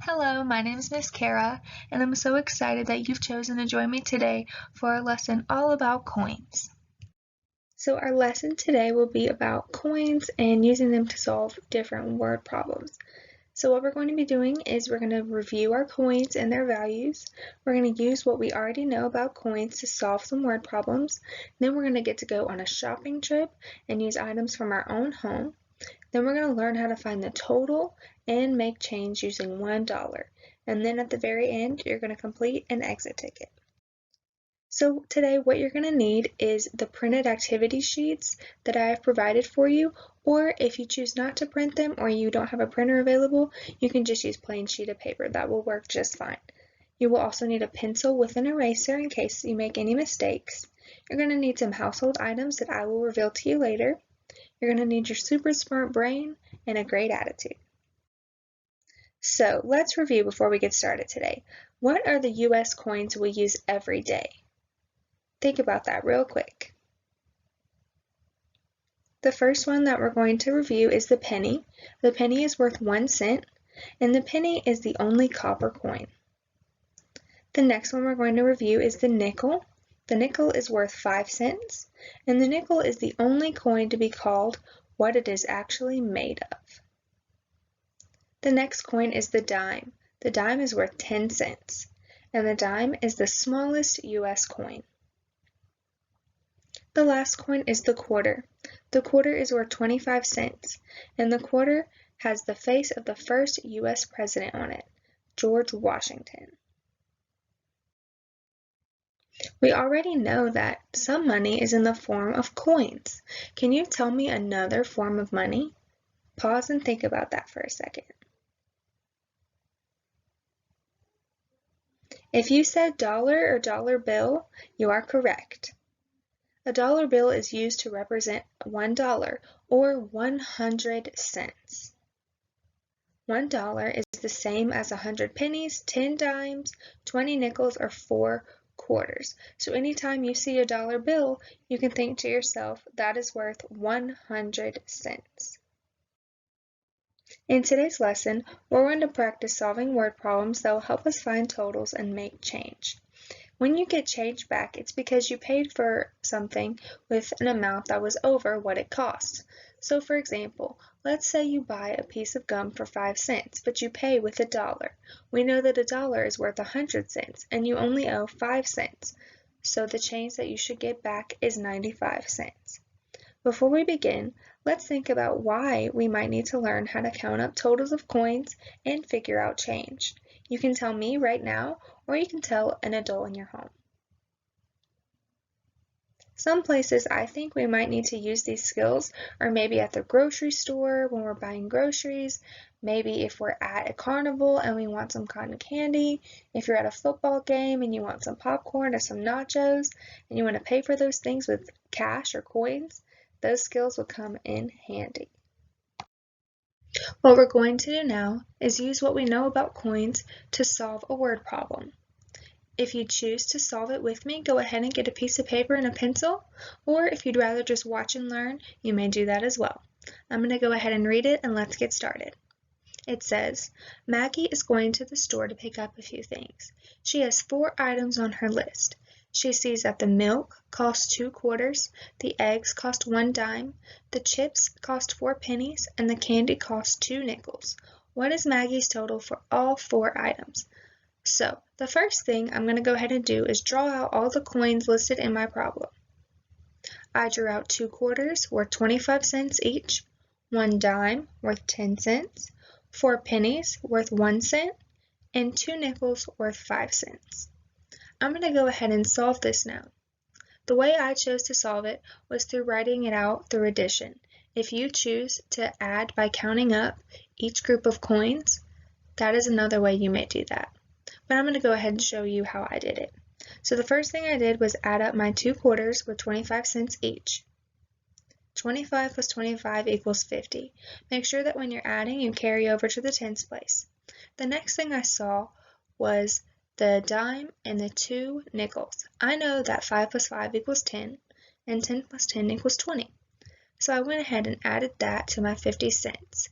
Hello, my name is Miss Kara, and I'm so excited that you've chosen to join me today for our lesson all about coins. So our lesson today will be about coins and using them to solve different word problems. So what we're going to be doing is we're going to review our coins and their values. We're going to use what we already know about coins to solve some word problems. Then we're going to get to go on a shopping trip and use items from our own home. Then we're going to learn how to find the total and make change using $1. And then at the very end, you're going to complete an exit ticket. So today what you're going to need is the printed activity sheets that I have provided for you, or if you choose not to print them or you don't have a printer available, you can just use plain sheet of paper. That will work just fine. You will also need a pencil with an eraser in case you make any mistakes. You're going to need some household items that I will reveal to you later. You're going to need your super smart brain and a great attitude. So let's review before we get started today. What are the US coins we use every day? Think about that real quick. The first one that we're going to review is the penny. The penny is worth 1 cent, and the penny is the only copper coin. The next one we're going to review is the nickel. The nickel is worth 5 cents, and the nickel is the only coin to be called what it is actually made of. The next coin is the dime. The dime is worth 10 cents, and the dime is the smallest US coin. The last coin is the quarter. The quarter is worth 25 cents, and the quarter has the face of the first US president on it, George Washington. We already know that some money is in the form of coins. Can you tell me another form of money? Pause and think about that for a second. If you said dollar or dollar bill, you are correct. A dollar bill is used to represent $1 or 100 cents. $1 is the same as 100 pennies, 10 dimes, 20 nickels, or 4 quarters. So anytime you see a dollar bill, you can think to yourself, that is worth 100 cents. In today's lesson, we're going to practice solving word problems that will help us find totals and make change. When you get change back, it's because you paid for something with an amount that was over what it cost. So for example, let's say you buy a piece of gum for 5 cents, but you pay with $1. We know that $1 is worth 100 cents, and you only owe 5 cents. So the change that you should get back is 95 cents. Before we begin, let's think about why we might need to learn how to count up totals of coins and figure out change. You can tell me right now, or you can tell an adult in your home. Some places I think we might need to use these skills are maybe at the grocery store when we're buying groceries, maybe if we're at a carnival and we want some cotton candy, if you're at a football game and you want some popcorn or some nachos and you want to pay for those things with cash or coins, those skills will come in handy. What we're going to do now is use what we know about coins to solve a word problem. If you choose to solve it with me, go ahead and get a piece of paper and a pencil, or if you'd rather just watch and learn, you may do that as well. I'm going to go ahead and read it and let's get started. It says, Maggie is going to the store to pick up a few things. She has 4 items on her list. She sees that the milk costs 2 quarters, the eggs cost 1 dime, the chips cost 4 pennies, and the candy costs 2 nickels. What is Maggie's total for all 4 items? So, the first thing I'm going to go ahead and do is draw out all the coins listed in my problem. I drew out 2 quarters worth 25 cents each, 1 dime worth 10 cents, 4 pennies worth 1 cent, and 2 nickels worth 5 cents. I'm going to go ahead and solve this now. The way I chose to solve it was through writing it out through addition. If you choose to add by counting up each group of coins, that is another way you may do that. But I'm going to go ahead and show you how I did it. So the first thing I did was add up my 2 quarters with 25 cents each. 25 plus 25 equals 50. Make sure that when you're adding, you carry over to the tens place. The next thing I saw was the dime and the 2 nickels. I know that 5 plus 5 equals 10, and 10 plus 10 equals 20. So I went ahead and added that to my 50 cents.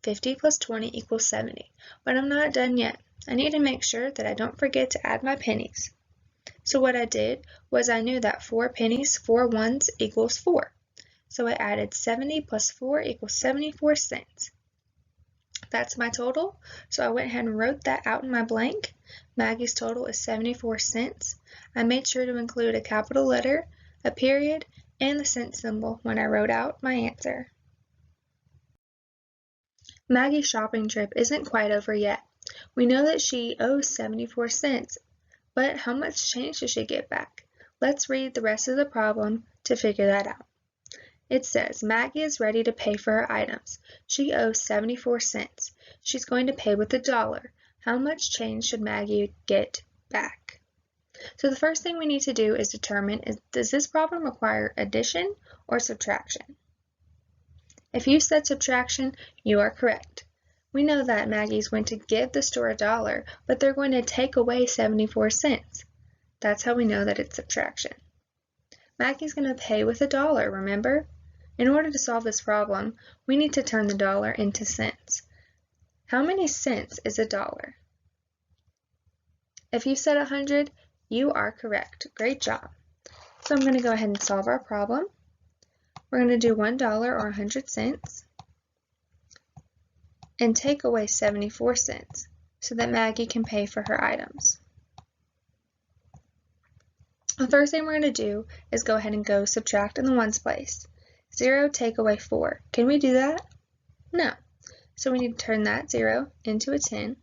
50 plus 20 equals 70, but I'm not done yet. I need to make sure that I don't forget to add my pennies. So what I did was I knew that 4 pennies, 4 ones equals 4. So I added 70 plus 4 equals 74 cents. That's my total, so I went ahead and wrote that out in my blank. Maggie's total is 74 cents. I made sure to include a capital letter, a period, and the cent symbol when I wrote out my answer. Maggie's shopping trip isn't quite over yet. We know that she owes 74 cents, but how much change does she get back? Let's read the rest of the problem to figure that out. It says, Maggie is ready to pay for her items. She owes 74 cents. She's going to pay with $1. How much change should Maggie get back? So the first thing we need to do is determine, does this problem require addition or subtraction? If you said subtraction, you are correct. We know that Maggie's going to give the store $1, but they're going to take away 74 cents. That's how we know that it's subtraction. Maggie's going to pay with $1, remember? In order to solve this problem, we need to turn the dollar into cents. How many cents is $1? If you said 100, you are correct. Great job. So I'm going to go ahead and solve our problem. We're going to do $1 or 100 cents and take away 74 cents so that Maggie can pay for her items. The first thing we're going to do is go ahead and go subtract in the ones place. 0 take away 4. Can we do that? No. So we need to turn that 0 into a 10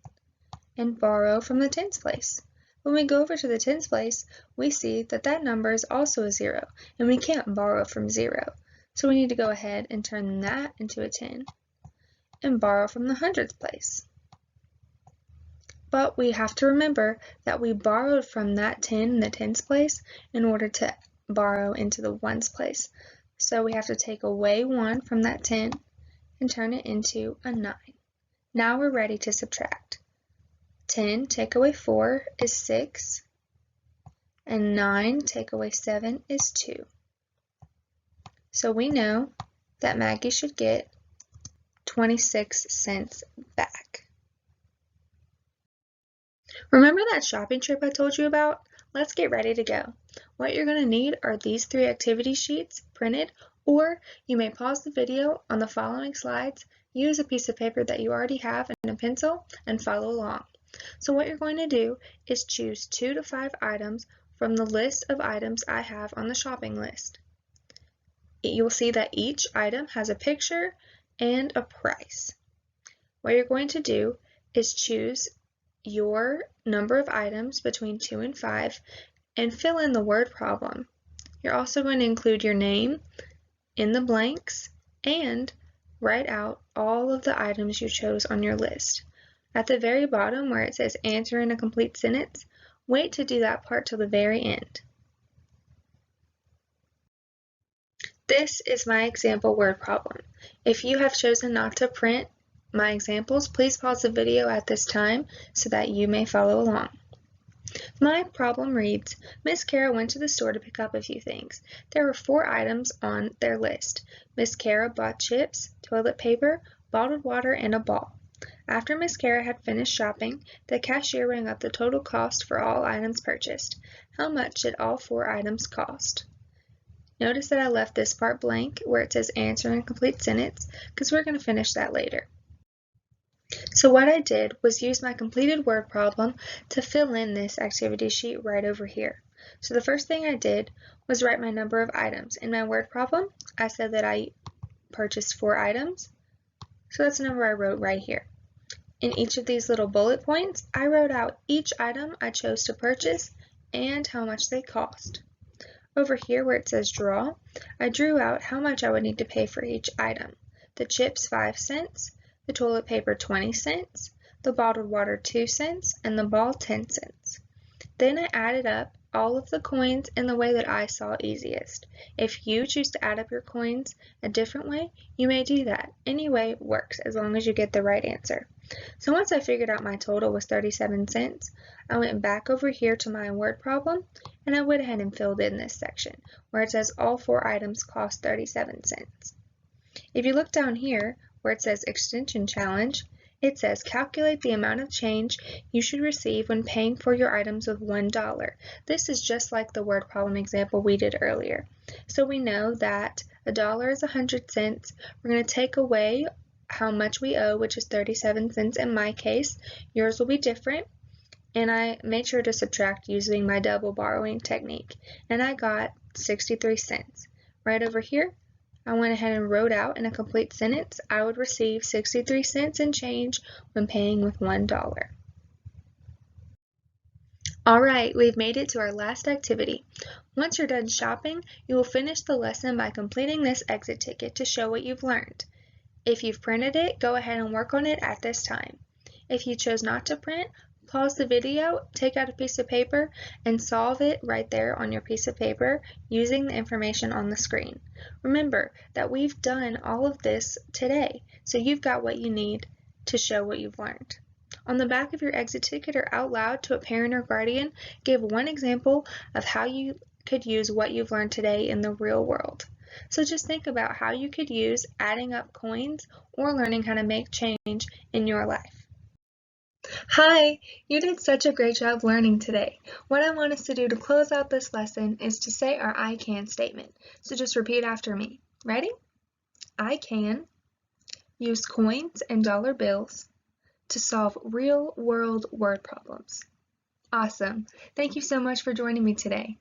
and borrow from the tens place. When we go over to the tens place, we see that that number is also a 0, and we can't borrow from 0. So we need to go ahead and turn that into a 10 and borrow from the hundreds place. But we have to remember that we borrowed from that 10 in the tens place in order to borrow into the ones place. So we have to take away 1 from that 10 and turn it into a 9. Now we're ready to subtract. 10 take away 4 is 6, and 9 take away 7 is 2. So we know that Maggie should get 26 cents back. Remember that shopping trip I told you about? Let's get ready to go. What you're going to need are these 3 activity sheets printed, or you may pause the video on the following slides, use a piece of paper that you already have and a pencil, and follow along. So what you're going to do is choose 2 to 5 items from the list of items I have on the shopping list. You will see that each item has a picture and a price. What you're going to do is choose your number of items between 2 and 5 and fill in the word problem. You're also going to include your name in the blanks and write out all of the items you chose on your list. At the very bottom where it says answer in a complete sentence, wait to do that part till the very end. This is my example word problem. If you have chosen not to print my examples, please pause the video at this time so that you may follow along. My problem reads, Miss Kara went to the store to pick up a few things. There were 4 items on their list. Miss Kara bought chips, toilet paper, bottled water, and a ball. After Miss Kara had finished shopping, the cashier rang up the total cost for all items purchased. How much did all 4 items cost? Notice that I left this part blank where it says answer in a complete sentence because we're going to finish that later. So what I did was use my completed word problem to fill in this activity sheet right over here. So the first thing I did was write my number of items. In my word problem, I said that I purchased 4 items, so that's the number I wrote right here. In each of these little bullet points, I wrote out each item I chose to purchase and how much they cost. Over here where it says draw, I drew out how much I would need to pay for each item. The chips 5 cents, the toilet paper 20 cents, the bottled water 2 cents, and the ball 10 cents. Then I added up all of the coins in the way that I saw easiest. If you choose to add up your coins a different way, you may do that. Any way works as long as you get the right answer. So once I figured out my total was 37 cents, I went back over here to my word problem and I went ahead and filled in this section where it says all 4 items cost 37 cents. If you look down here where it says Extension Challenge, it says calculate the amount of change you should receive when paying for your items with $1. This is just like the word problem example we did earlier. So we know that $1 is 100 cents. We're going to take away how much we owe, which is 37 cents in my case. Yours will be different. And I made sure to subtract using my double borrowing technique. And I got 63 cents. Right over here, I went ahead and wrote out in a complete sentence, I would receive 63 cents in change when paying with $1. Alright, we've made it to our last activity. Once you're done shopping, you will finish the lesson by completing this exit ticket to show what you've learned. If you've printed it, go ahead and work on it at this time. If you chose not to print, pause the video, take out a piece of paper, and solve it right there on your piece of paper using the information on the screen. Remember that we've done all of this today, so you've got what you need to show what you've learned. On the back of your exit ticket or out loud to a parent or guardian, give one example of how you could use what you've learned today in the real world. So just think about how you could use adding up coins or learning how to make change in your life. Hi, you did such a great job learning today. What I want us to do to close out this lesson is to say our I can statement. So just repeat after me. Ready? I can use coins and dollar bills to solve real-world word problems. Awesome. Thank you so much for joining me today.